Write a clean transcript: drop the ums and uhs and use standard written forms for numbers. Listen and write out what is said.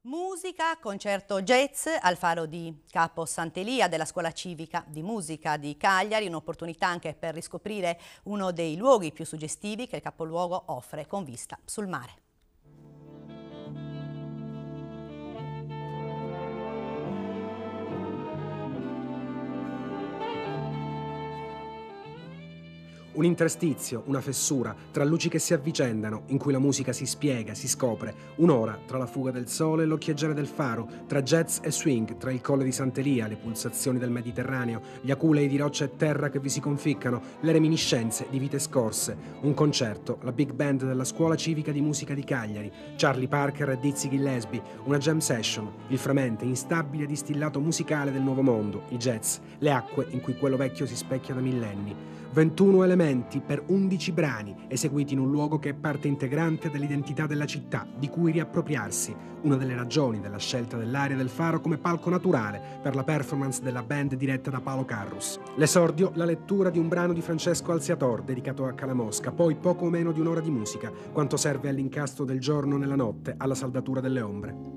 Musica, concerto jazz al Faro di Capo Sant'Elia della Scuola Civica di Musica di Cagliari, un'opportunità anche per riscoprire uno dei luoghi più suggestivi che il capoluogo offre con vista sul mare. Un interstizio, una fessura, tra luci che si avvicendano, in cui la musica si spiega, si scopre. Un'ora tra la fuga del sole e l'occhieggiare del faro, tra jazz e swing, tra il colle di Sant'Elia, le pulsazioni del Mediterraneo, gli aculei di roccia e terra che vi si conficcano, le reminiscenze di vite scorse. Un concerto, la big band della Scuola Civica di Musica di Cagliari, Charlie Parker e Dizzy Gillespie, una jam session, il fremente instabile distillato musicale del nuovo mondo, il jazz, le acque in cui quello vecchio si specchia da millenni. 21 elementi per 11 brani, eseguiti in un luogo che è parte integrante dell'identità della città, di cui riappropriarsi, una delle ragioni della scelta dell'area del Faro come palco naturale per la performance della band diretta da Paolo Carrus. L'esordio, la lettura di un brano di Francesco Alziator dedicato a Calamosca, poi poco meno di un'ora di musica, quanto serve all'incastro del giorno nella notte, alla saldatura delle ombre.